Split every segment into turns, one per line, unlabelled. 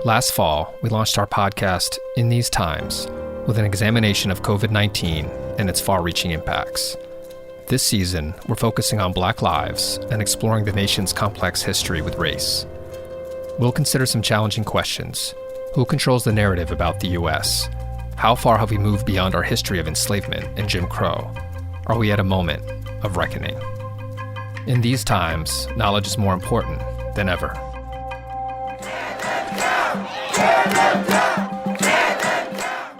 Last fall, we launched our podcast, In These Times, with an examination of COVID-19 and its far-reaching impacts. This season, we're focusing on Black lives and exploring the nation's complex history with race. We'll consider some challenging questions. Who controls the narrative about the U.S.? How far have we moved beyond our history of enslavement and Jim Crow? Are we at a moment of reckoning? In these times, knowledge is more important than ever.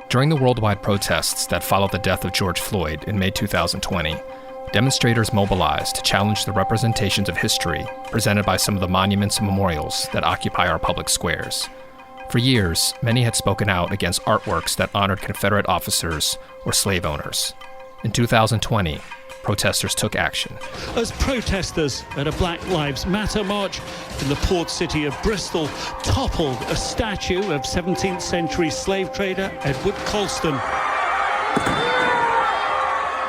During the worldwide protests that followed the death of George Floyd in May 2020, demonstrators mobilized to challenge the representations of history presented by some of the monuments and memorials that occupy our public squares. For years, many had spoken out against artworks that honored Confederate officers or slave owners. In 2020, protesters took action.
As protesters at a Black Lives Matter march in the port city of Bristol toppled a statue of 17th century slave trader Edward Colston.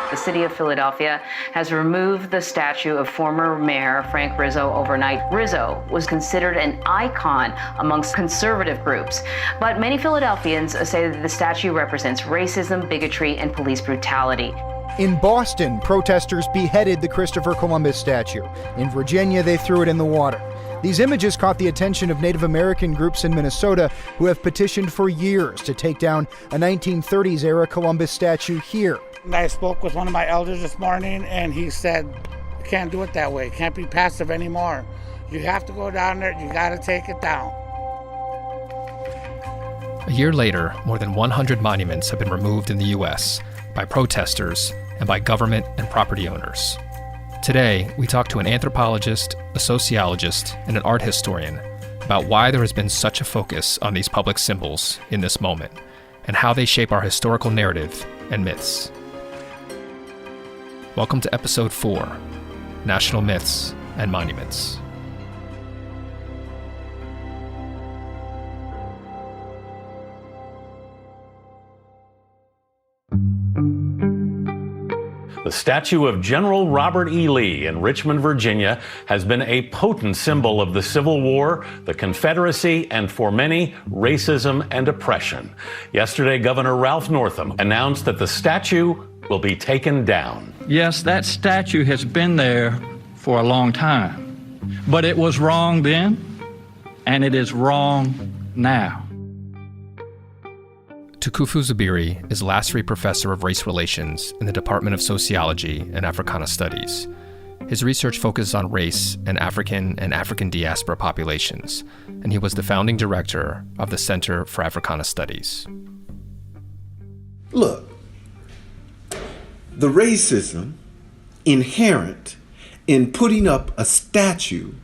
The city of Philadelphia has removed the statue of former Mayor Frank Rizzo overnight. Rizzo was considered an icon amongst conservative groups, but many Philadelphians say that the statue represents racism, bigotry, and police brutality.
In Boston, protesters beheaded the Christopher Columbus statue. In Virginia, they threw it in the water. These images caught the attention of Native American groups in Minnesota who have petitioned for years to take down a 1930s-era Columbus statue here.
I spoke with one of my elders this morning, and he said, you can't do it that way. You can't be passive anymore. You have to go down there. You got to take it down.
A year later, more than 100 monuments have been removed in the U.S. by protesters and by government and property owners. Today, we talk to an anthropologist, a sociologist, and an art historian about why there has been such a focus on these public symbols in this moment and how they shape our historical narrative and myths. Welcome to Episode 4, National Myths and Monuments.
The statue of General Robert E. Lee in Richmond, Virginia, has been a potent symbol of the Civil War, the Confederacy, and for many, racism and oppression. Yesterday, Governor Ralph Northam announced that the statue will be taken down.
Yes, that statue has been there for a long time, but it was wrong then, and it is wrong now.
Tukufu Zubiri is Lasry Professor of Race Relations in the Department of Sociology and Africana Studies. His research focuses on race and African diaspora populations, and he was the founding director of the Center for Africana Studies.
Look, the racism inherent in putting up a statue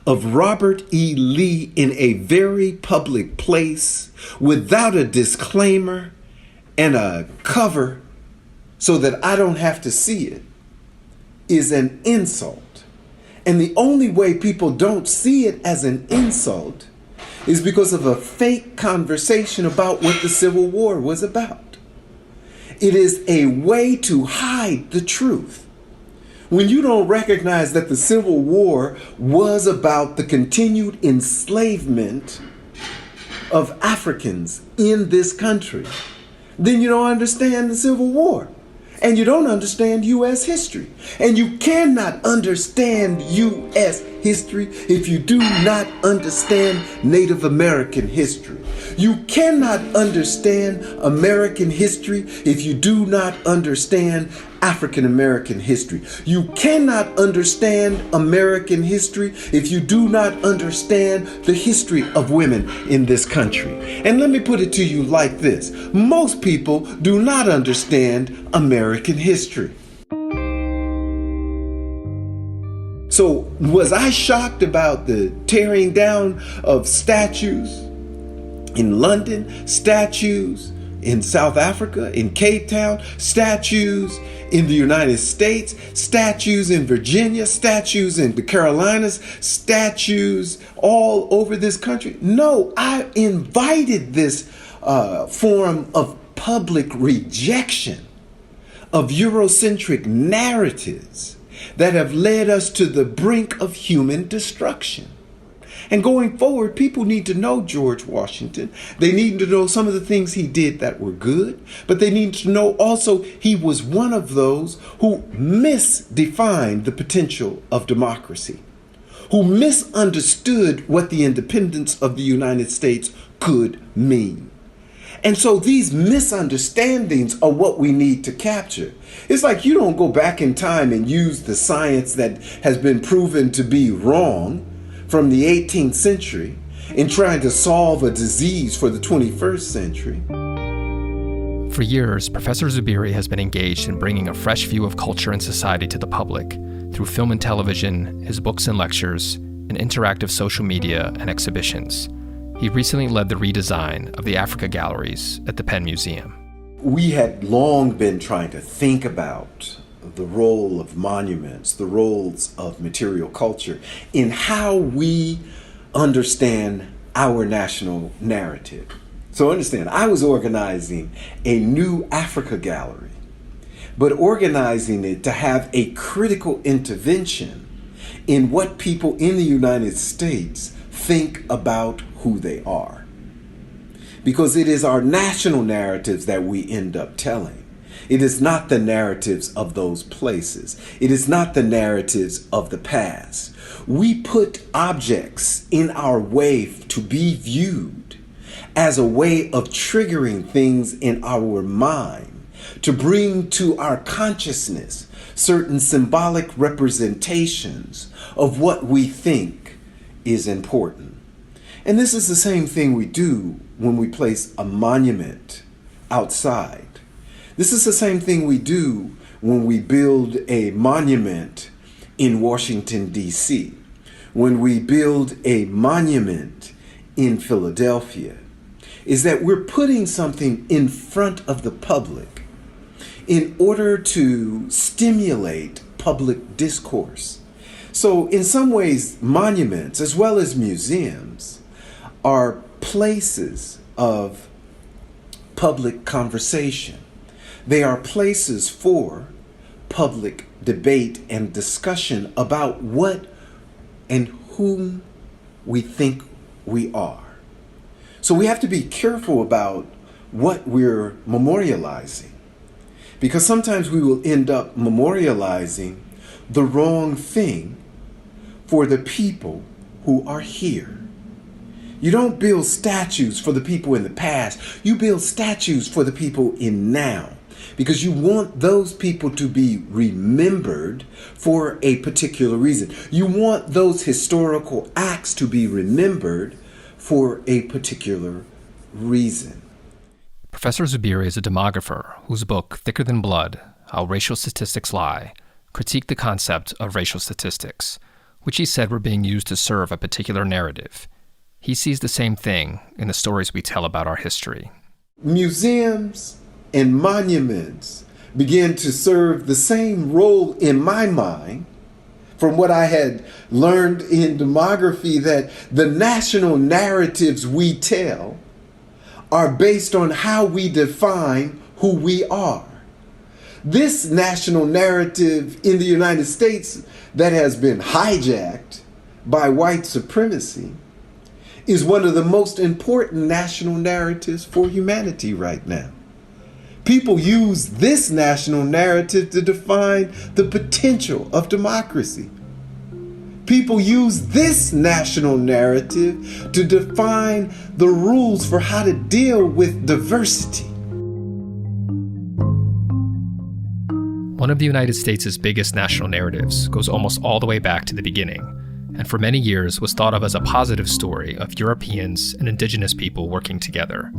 of Robert E. Lee in a very public place without a disclaimer and a cover so that I don't have to see it is an insult. And the only way people don't see it as an insult is because of a fake conversation about what the Civil War was about. It is a way to hide the truth. When you don't recognize that the Civil War was about the continued enslavement of Africans in this country, then you don't understand the Civil War. And you don't understand U.S. history. And you cannot understand U.S. history if you do not understand Native American history. You cannot understand American history if you do not understand African American history. You cannot understand American history if you do not understand the history of women in this country. And let me put it to you like this. Most people do not understand American history. So was I shocked about the tearing down of statues in London, statues in South Africa, in Cape Town, statues in the United States, statues in Virginia, statues in the Carolinas, statues all over this country? No, I invited this form of public rejection of Eurocentric narratives that have led us to the brink of human destruction. And going forward, people need to know George Washington. They need to know some of the things he did that were good, but they need to know also he was one of those who misdefined the potential of democracy, who misunderstood what the independence of the United States could mean. And so these misunderstandings are what we need to capture. It's like you don't go back in time and use the science that has been proven to be wrong from the 18th century in trying to solve a disease for the 21st century.
For years, Professor Zubiri has been engaged in bringing a fresh view of culture and society to the public through film and television, his books and lectures, and interactive social media and exhibitions. He recently led the redesign of the Africa galleries at the Penn Museum.
We had long been trying to think about the role of monuments, the roles of material culture in how we understand our national narrative. So understand, I was organizing a new Africa gallery, but organizing it to have a critical intervention in what people in the United States think about who they are. Because it is our national narratives that we end up telling. It is not the narratives of those places. It is not the narratives of the past. We put objects in our way to be viewed as a way of triggering things in our mind, to bring to our consciousness certain symbolic representations of what we think is important. And this is the same thing we do when we place a monument outside. This is the same thing we do when we build a monument in Washington, D.C., when we build a monument in Philadelphia, is that we're putting something in front of the public in order to stimulate public discourse. So in some ways, monuments, as well as museums, are places of public conversation. They are places for public debate and discussion about what and whom we think we are. So we have to be careful about what we're memorializing, because sometimes we will end up memorializing the wrong thing for the people who are here. You don't build statues for the people in the past. You build statues for the people in now, because you want those people to be remembered for a particular reason. You want those historical acts to be remembered for a particular reason.
Professor Zubiri is a demographer whose book, Thicker Than Blood, How Racial Statistics Lie, critiqued the concept of racial statistics, which he said were being used to serve a particular narrative. He sees the same thing in the stories we tell about our history.
Museums and monuments begin to serve the same role in my mind from what I had learned in demography, that the national narratives we tell are based on how we define who we are. This national narrative in the United States that has been hijacked by white supremacy is one of the most important national narratives for humanity right now. People use this national narrative to define the potential of democracy. People use this national narrative to define the rules for how to deal with diversity.
One of the United States' biggest national narratives goes almost all the way back to the beginning, and for many years was thought of as a positive story of Europeans and Indigenous people working together.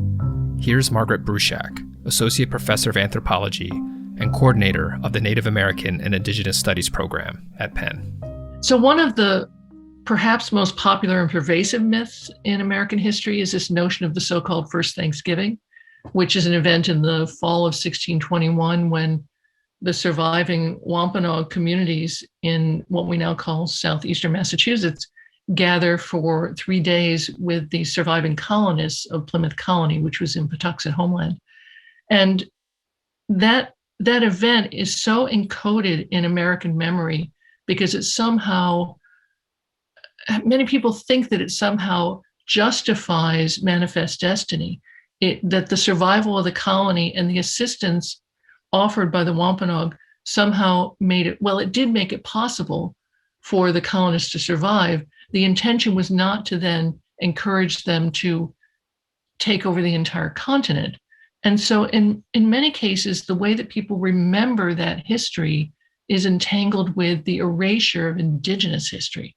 Here's Margaret Bruchac, Associate Professor of Anthropology and coordinator of the Native American and Indigenous Studies program at Penn.
So one of the perhaps most popular and pervasive myths in American history is this notion of the so-called First Thanksgiving, which is an event in the fall of 1621 when the surviving Wampanoag communities in what we now call southeastern Massachusetts gather for 3 days with the surviving colonists of Plymouth Colony, which was in Patuxent homeland. And that event is so encoded in American memory because it somehow many people think that it somehow justifies manifest destiny, that the survival of the colony and the assistance offered by the Wampanoag somehow made it, well, it did make it possible for the colonists to survive. The intention was not to then encourage them to take over the entire continent. And so in many cases, the way that people remember that history is entangled with the erasure of Indigenous history.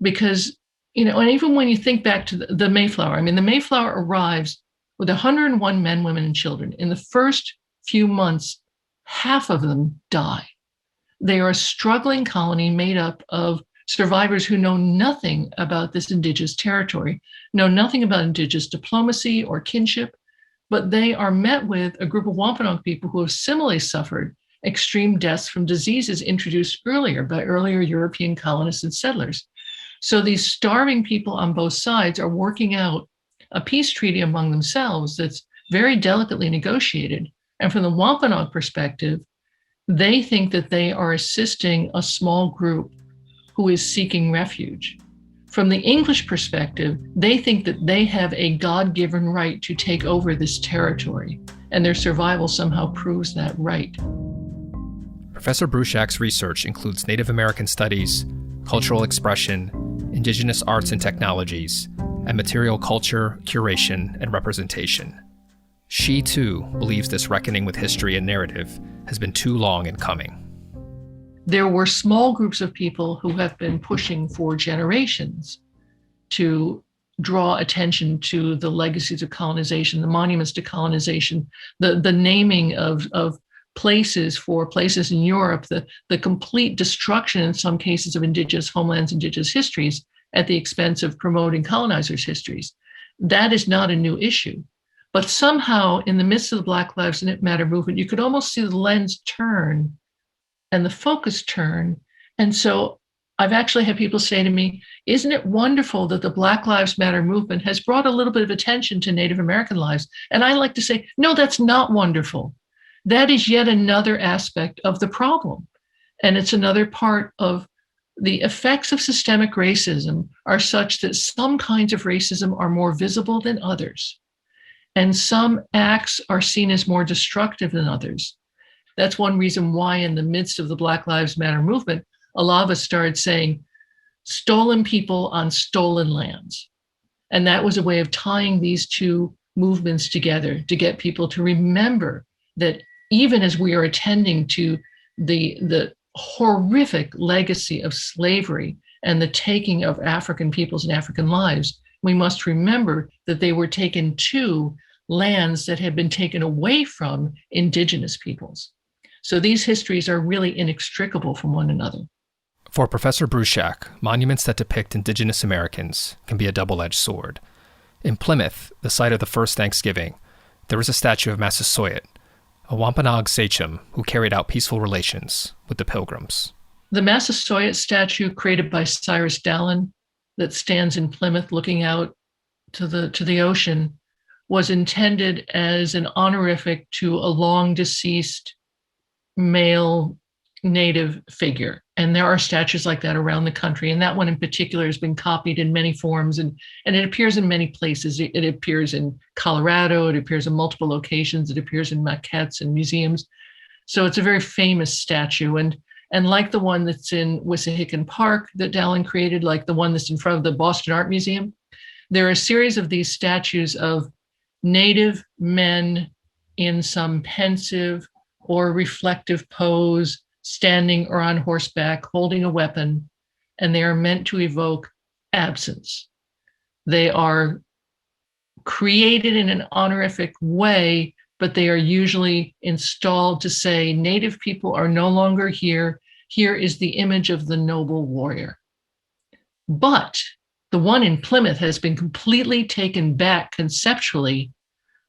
Because, and even when you think back to the Mayflower, the Mayflower arrives with 101 men, women, and children. In the first few months, half of them die. They are a struggling colony made up of survivors who know nothing about this indigenous territory, know nothing about indigenous diplomacy or kinship, but they are met with a group of Wampanoag people who have similarly suffered extreme deaths from diseases introduced earlier by earlier European colonists and settlers. So these starving people on both sides are working out a peace treaty among themselves that's very delicately negotiated. And from the Wampanoag perspective, they think that they are assisting a small group who is seeking refuge. From the English perspective, they think that they have a God-given right to take over this territory, and their survival somehow proves that right.
Professor Bruchac's research includes Native American studies, cultural expression, indigenous arts and technologies, and material culture, curation, and representation. She, too, believes this reckoning with history and narrative has been too long in coming.
There were small groups of people who have been pushing for generations to draw attention to the legacies of colonization, the monuments to colonization, the naming of places for places in Europe, the complete destruction in some cases of indigenous homelands, indigenous histories at the expense of promoting colonizers' histories. That is not a new issue. But somehow in the midst of the Black Lives Matter movement, you could almost see the lens turn and the focus turn. And so I've actually had people say to me, isn't it wonderful that the Black Lives Matter movement has brought a little bit of attention to Native American lives? And I like to say, no, that's not wonderful. That is yet another aspect of the problem. And it's another part of the effects of systemic racism are such that some kinds of racism are more visible than others. And some acts are seen as more destructive than others. That's one reason why in the midst of the Black Lives Matter movement, a lot of us started saying, stolen people on stolen lands. And that was a way of tying these two movements together to get people to remember that even as we are attending to the horrific legacy of slavery and the taking of African peoples and African lives, we must remember that they were taken to lands that had been taken away from indigenous peoples. So these histories are really inextricable from one another.
For Professor Bruchac, monuments that depict indigenous Americans can be a double-edged sword. In Plymouth, the site of the first Thanksgiving, there is a statue of Massasoit, a Wampanoag sachem who carried out peaceful relations with the Pilgrims.
The Massasoit statue created by Cyrus Dallin that stands in Plymouth looking out to the ocean was intended as an honorific to a long deceased male Native figure. And there are statues like that around the country. And that one in particular has been copied in many forms and it appears in many places. It appears in Colorado, it appears in multiple locations, it appears in maquettes and museums. So it's a very famous statue. And like the one that's in Wissahickon Park that Dallin created, like the one that's in front of the Boston Art Museum, there are a series of these statues of Native men in some pensive or reflective pose, standing or on horseback, holding a weapon, and they are meant to evoke absence. They are created in an honorific way, but they are usually installed to say, Native people are no longer here. Here is the image of the noble warrior. But the one in Plymouth has been completely taken back conceptually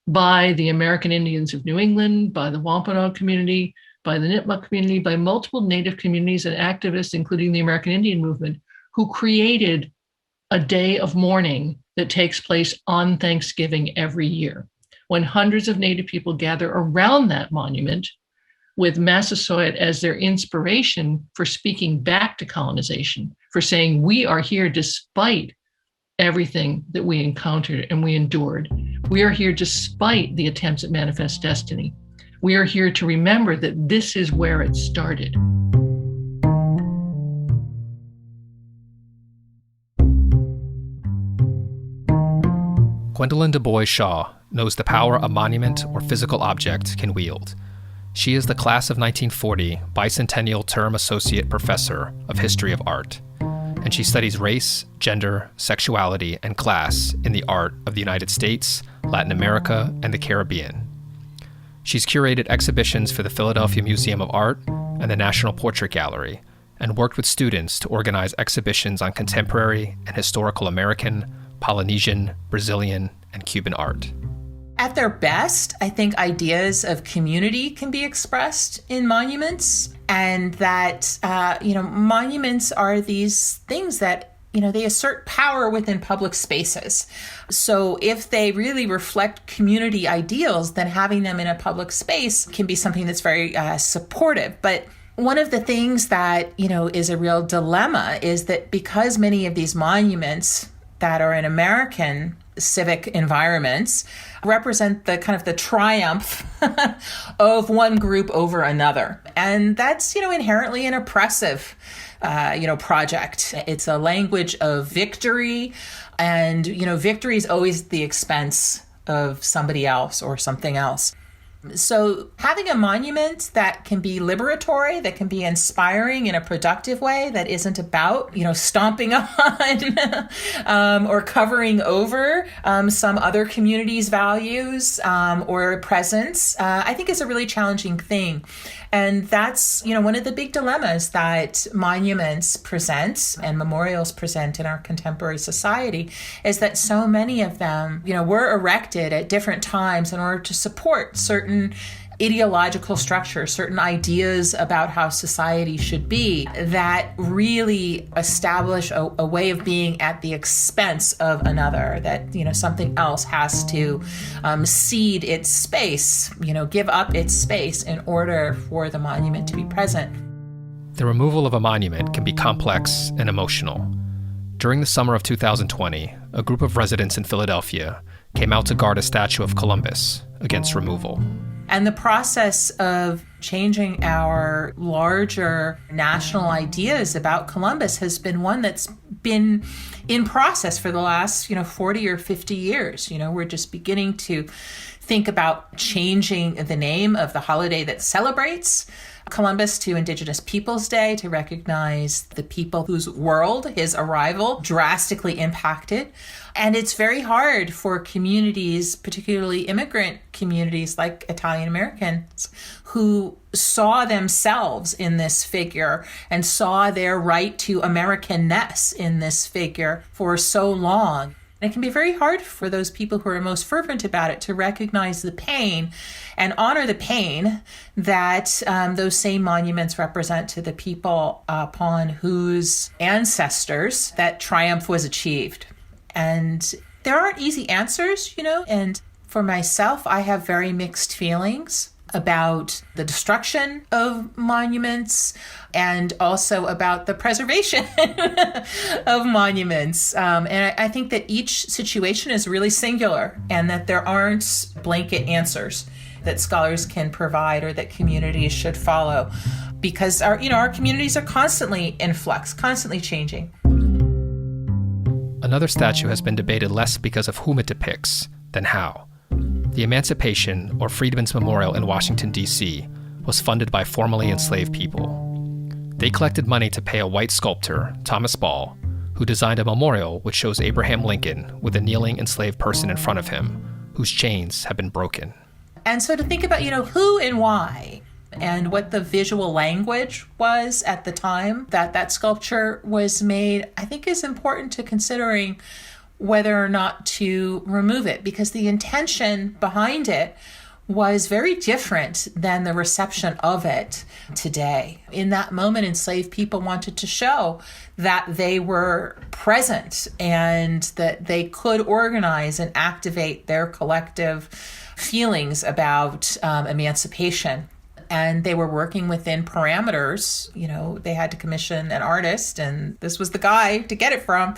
by the American Indians of New England, by the Wampanoag community, by the Nipmuc community, by multiple Native communities and activists, including the American Indian movement, who created a day of mourning that takes place on Thanksgiving every year, when hundreds of Native people gather around that monument with Massasoit as their inspiration for speaking back to colonization, for saying we are here despite everything that we encountered and we endured. We are here despite the attempts at manifest destiny. We are here to remember that this is where it started.
Gwendolyn DuBois Shaw knows the power a monument or physical object can wield. She is the class of 1940 Bicentennial Term Associate Professor of History of Art, and she studies race, gender, sexuality, and class in the art of the United States, Latin America, and the Caribbean. She's curated exhibitions for the Philadelphia Museum of Art and the National Portrait Gallery, and worked with students to organize exhibitions on contemporary and historical American, Polynesian, Brazilian, and Cuban art.
At their best, I think ideas of community can be expressed in monuments, and that, monuments are these things that, they assert power within public spaces. So if they really reflect community ideals, then having them in a public space can be something that's very supportive. But one of the things that, is a real dilemma is that because many of these monuments that are in American civic environments represent the kind of the triumph of one group over another. And that's, inherently an oppressive, project. It's a language of victory, and, victory is always at the expense of somebody else or something else. So having a monument that can be liberatory, that can be inspiring in a productive way, that isn't about, stomping on or covering over some other community's values or presence, I think is a really challenging thing. And that's, one of the big dilemmas that monuments present and memorials present in our contemporary society, is that so many of them, were erected at different times in order to support certain ideological structures, certain ideas about how society should be, that really establish a way of being at the expense of another, that, something else has to cede its space, give up its space in order for the monument to be present.
The removal of a monument can be complex and emotional. During the summer of 2020, a group of residents in Philadelphia came out to guard a statue of Columbus against removal.
And the process of changing our larger national ideas about Columbus has been one that's been in process for the last, 40 or 50 years. We're just beginning to think about changing the name of the holiday that celebrates Columbus to Indigenous Peoples Day, to recognize the people whose world his arrival drastically impacted. And it's very hard for communities, particularly immigrant communities like Italian Americans, who saw themselves in this figure and saw their right to Americanness in this figure for so long. And it can be very hard for those people who are most fervent about it to recognize the pain and honor the pain that those same monuments represent to the people upon whose ancestors that triumph was achieved. And there aren't easy answers, and for myself, I have very mixed feelings about the destruction of monuments and also about the preservation of monuments. And I think that each situation is really singular, and that there aren't blanket answers that scholars can provide or that communities should follow, because our communities are constantly in flux, constantly changing.
Another statue has been debated less because of whom it depicts than how. The Emancipation, or Freedmen's Memorial in Washington, D.C., was funded by formerly enslaved people. They collected money to pay a white sculptor, Thomas Ball, who designed a memorial which shows Abraham Lincoln with a kneeling enslaved person in front of him, whose chains have been broken.
And so to think about, who and why, and what the visual language was at the time that sculpture was made, I think is important to considering whether or not to remove it, because the intention behind it was very different than the reception of it today. In that moment, enslaved people wanted to show that they were present and that they could organize and activate their collective feelings about emancipation. and they were working within parameters. They had to commission an artist, and this was the guy to get it from.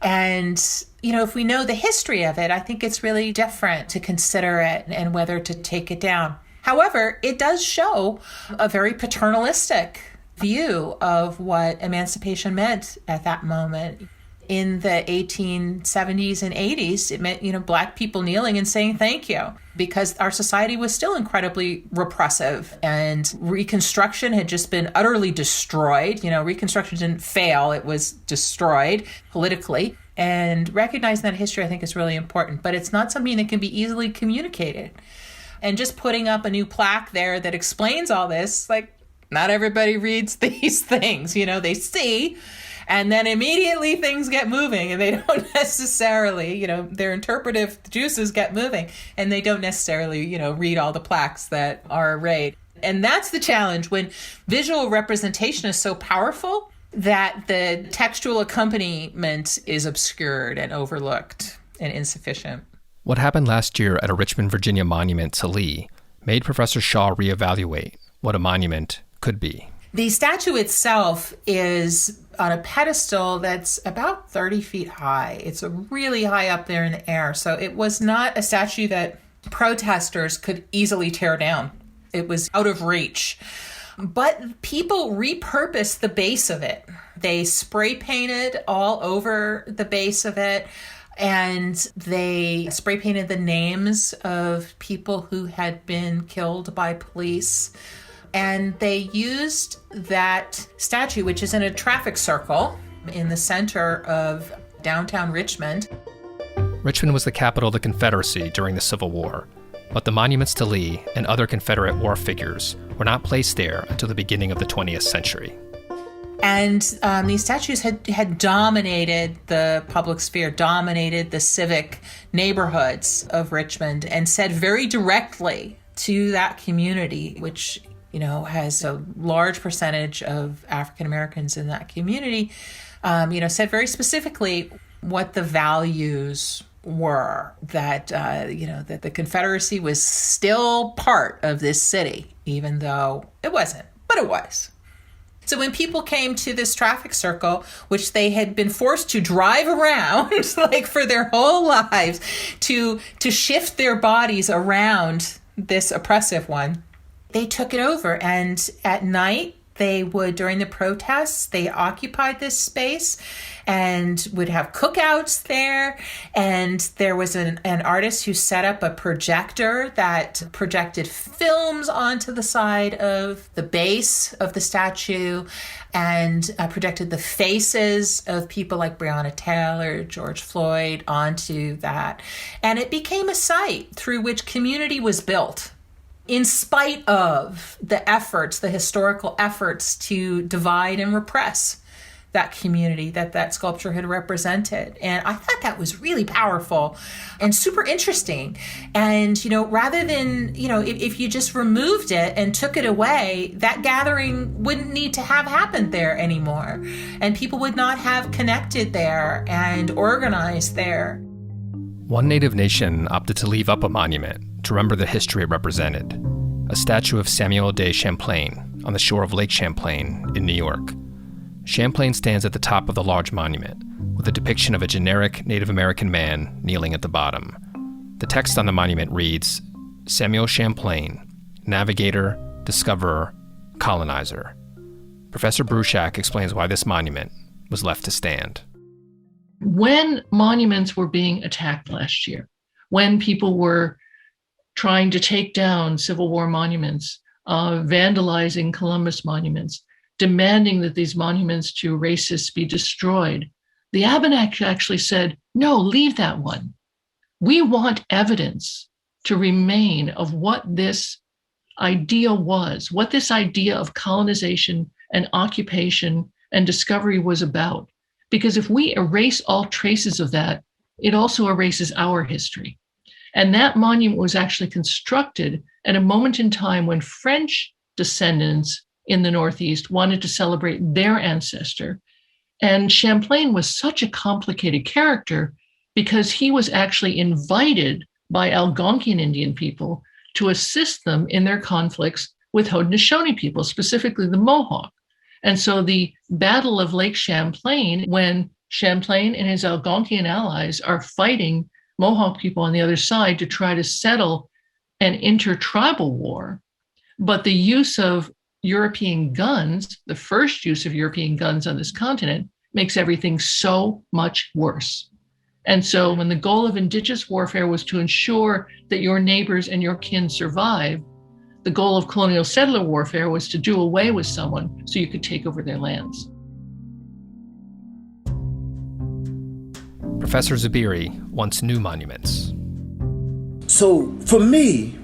And, if we know the history of it, I think it's really different to consider it and whether to take it down. However, it does show a very paternalistic view of what emancipation meant at that moment. In the 1870s and 80s, it meant, Black people kneeling and saying thank you, because our society was still incredibly repressive, and Reconstruction had just been utterly destroyed. Reconstruction didn't fail, it was destroyed politically. And recognizing that history, I think, is really important, but it's not something that can be easily communicated. And just putting up a new plaque there that explains all this, not everybody reads these things. They see, and then immediately things get moving, and they don't necessarily, their interpretive juices get moving, and they don't necessarily, read all the plaques that are arrayed. And that's the challenge when visual representation is so powerful that the textual accompaniment is obscured and overlooked and insufficient.
What happened last year at a Richmond, Virginia monument to Lee made Professor Shaw reevaluate what a monument could be.
The statue itself is on a pedestal that's about 30 feet high. It's really high up there in the air. So it was not a statue that protesters could easily tear down. It was out of reach. But people repurposed the base of it. They spray painted all over the base of it, and they spray painted the names of people who had been killed by police. And they used that statue, which is in a traffic circle in the center of downtown Richmond.
Richmond was the capital of the Confederacy during the Civil War, but the monuments to Lee and other Confederate war figures were not placed there until the beginning of the 20th century.
And these statues had dominated the public sphere, dominated the civic neighborhoods of Richmond, and said very directly to that community, which has a large percentage of African Americans in that community, said very specifically what the values were, that that the Confederacy was still part of this city, even though it wasn't, but it was. So when people came to this traffic circle, which they had been forced to drive around for their whole lives, to shift their bodies around this oppressive one, they took it over. And at night, they would, during the protests, they occupied this space and would have cookouts there. And there was an artist who set up a projector that projected films onto the side of the base of the statue and projected the faces of people like Breonna Taylor, George Floyd onto that. And it became a site through which community was built, in spite of the efforts, the historical efforts to divide and repress that community that sculpture had represented. And I thought that was really powerful and super interesting. And, rather than, if you just removed it and took it away, that gathering wouldn't need to have happened there anymore. And people would not have connected there and organized there.
One Native nation opted to leave up a monument to remember the history it represented, a statue of Samuel de Champlain on the shore of Lake Champlain in New York. Champlain stands at the top of the large monument, with a depiction of a generic Native American man kneeling at the bottom. The text on the monument reads, Samuel Champlain, navigator, discoverer, colonizer. Professor Bruchac explains why this monument was left to stand.
When monuments were being attacked last year, when people were trying to take down Civil War monuments, vandalizing Columbus monuments, demanding that these monuments to racists be destroyed, the Abenaki actually said, no, leave that one. We want evidence to remain of what this idea was, what this idea of colonization and occupation and discovery was about. Because if we erase all traces of that, it also erases our history. And that monument was actually constructed at a moment in time when French descendants in the Northeast wanted to celebrate their ancestor. And Champlain was such a complicated character because he was actually invited by Algonquian Indian people to assist them in their conflicts with Haudenosaunee people, specifically the Mohawk. And so the Battle of Lake Champlain, when Champlain and his Algonquian allies are fighting Mohawk people on the other side to try to settle an intertribal war, but the use of European guns, the first use of European guns on this continent, makes everything so much worse. And so when the goal of indigenous warfare was to ensure that your neighbors and your kin survive, the goal of colonial settler warfare was to do away with someone so you could take over their lands.
Professor Zubiri wants new monuments.
So for me,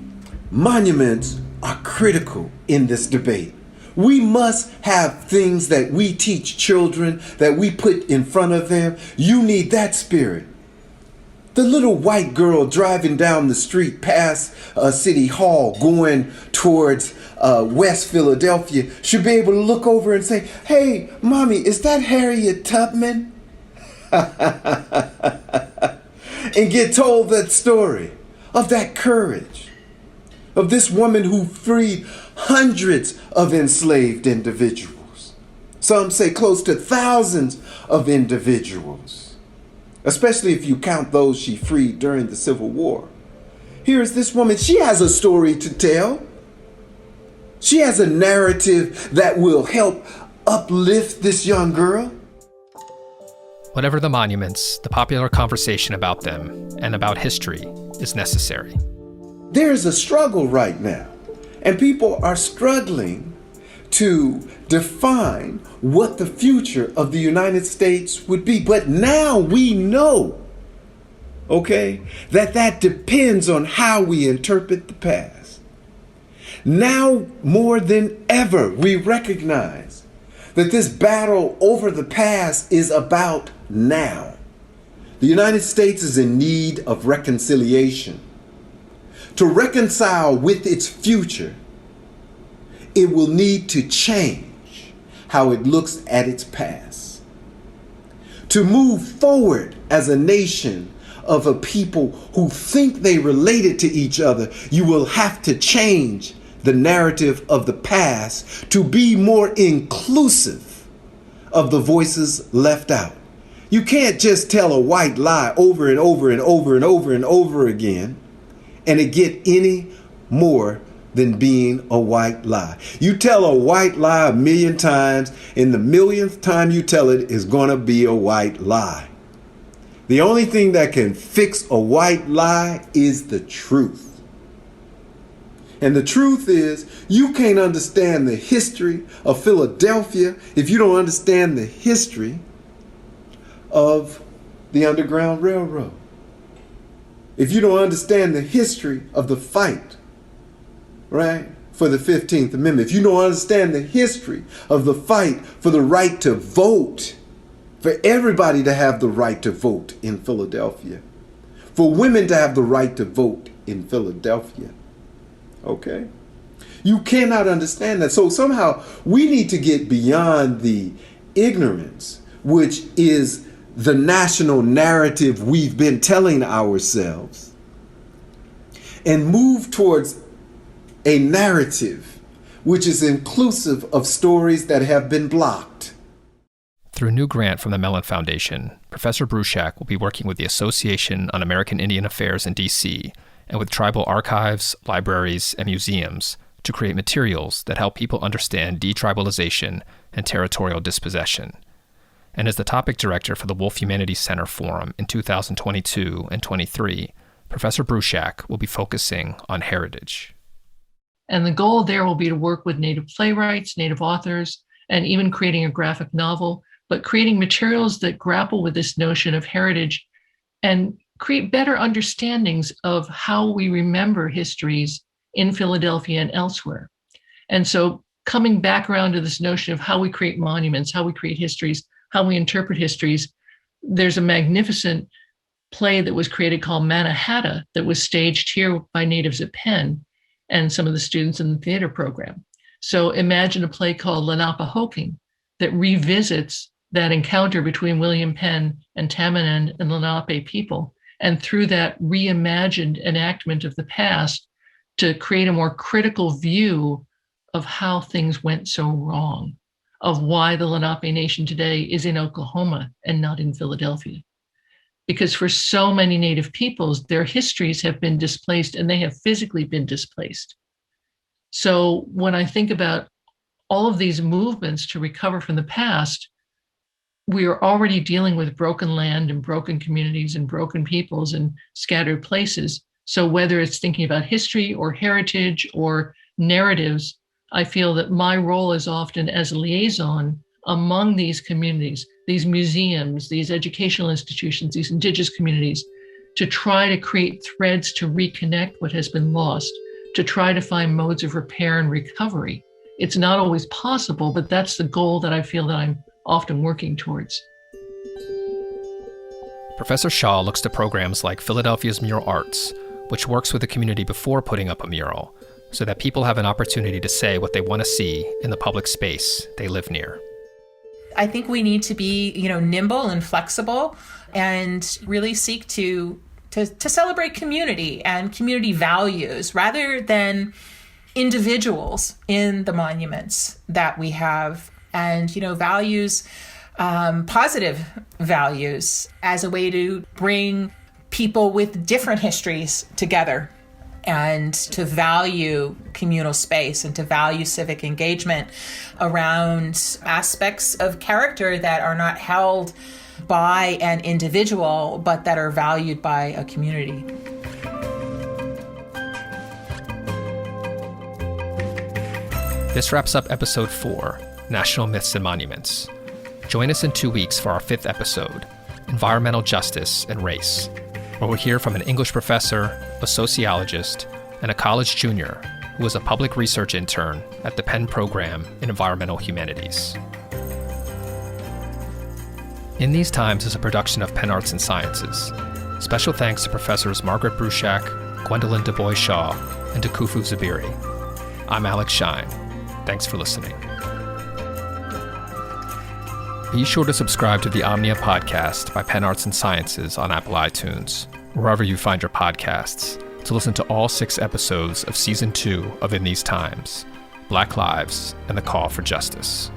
monuments are critical in this debate. We must have things that we teach children, that we put in front of them. You need that spirit. The little white girl driving down the street past City Hall going towards West Philadelphia should be able to look over and say, "Hey, Mommy, is that Harriet Tubman?" And get told that story of that courage, of this woman who freed hundreds of enslaved individuals. Some say close to thousands of individuals, especially if you count those she freed during the Civil War. Here is this woman. She has a story to tell. She has a narrative that will help uplift this young girl.
Whatever the monuments, the popular conversation about them and about history is necessary.
There's a struggle right now, and people are struggling to define what the future of the United States would be. But now we know, okay, that depends on how we interpret the past. Now more than ever, we recognize that this battle over the past is about now. The United States is in need of reconciliation. To reconcile with its future, it will need to change how it looks at its past. To move forward as a nation of a people who think they related to each other, you will have to change the narrative of the past to be more inclusive of the voices left out. You can't just tell a white lie over and over and over and over and over again and it get any more than being a white lie. You tell a white lie 1,000,000 times, and the 1,000,000th time you tell it is gonna be a white lie. The only thing that can fix a white lie is the truth. And the truth is, you can't understand the history of Philadelphia if you don't understand the history of the Underground Railroad. If you don't understand the history of the fight, right, for the 15th Amendment, if you don't understand the history of the fight for the right to vote, for everybody to have the right to vote in Philadelphia, for women to have the right to vote in Philadelphia, okay? You cannot understand that. So somehow we need to get beyond the ignorance, which is the national narrative we've been telling ourselves, and move towards a narrative which is inclusive of stories that have been blocked.
Through a new grant from the Melon Foundation, Professor Bruchac will be working with the Association on American Indian Affairs in D.C. and with tribal archives, libraries, and museums to create materials that help people understand detribalization and territorial dispossession. And as the topic director for the Wolf Humanities Center Forum in 2022 and 23, Professor Bruchac will be focusing on heritage.
And the goal there will be to work with Native playwrights, Native authors, and even creating a graphic novel, but creating materials that grapple with this notion of heritage and create better understandings of how we remember histories in Philadelphia and elsewhere. And so coming back around to this notion of how we create monuments, how we create histories, how we interpret histories, there's a magnificent play that was created called Mannahatta that was staged here by natives at Penn and some of the students in the theater program. So imagine a play called Lenapehoking that revisits that encounter between William Penn and Tamanan and Lenape people, and through that reimagined enactment of the past to create a more critical view of how things went so wrong, of why the Lenape Nation today is in Oklahoma and not in Philadelphia. Because for so many Native peoples, their histories have been displaced and they have physically been displaced. So when I think about all of these movements to recover from the past, we are already dealing with broken land and broken communities and broken peoples and scattered places. So whether it's thinking about history or heritage or narratives, I feel that my role is often as a liaison among these communities, these museums, these educational institutions, these indigenous communities, to try to create threads to reconnect what has been lost, to try to find modes of repair and recovery. It's not always possible, but that's the goal that I feel that I'm often working towards.
Professor Shaw looks to programs like Philadelphia's Mural Arts, which works with the community before putting up a mural, so that people have an opportunity to say what they want to see in the public space they live near.
I think we need to be, nimble and flexible and really seek to celebrate community and community values rather than individuals in the monuments that we have. And, values, positive values as a way to bring people with different histories together and to value communal space and to value civic engagement around aspects of character that are not held by an individual, but that are valued by a community.
This wraps up episode 4, National Myths and Monuments. Join us in 2 weeks for our 5th episode, Environmental Justice and Race, where we'll hear from an English professor, a sociologist, and a college junior who was a public research intern at the Penn Program in Environmental Humanities. In These Times is a production of Penn Arts and Sciences. Special thanks to Professors Margaret Bruchac, Gwendolyn DuBois Shaw, and Tukufu Zubiri. I'm Alex Shine. Thanks for listening. Be sure to subscribe to the Omnia podcast by Penn Arts and Sciences on Apple iTunes, wherever you find your podcasts, to listen to all 6 episodes of Season 2 of In These Times, Black Lives and the Call for Justice.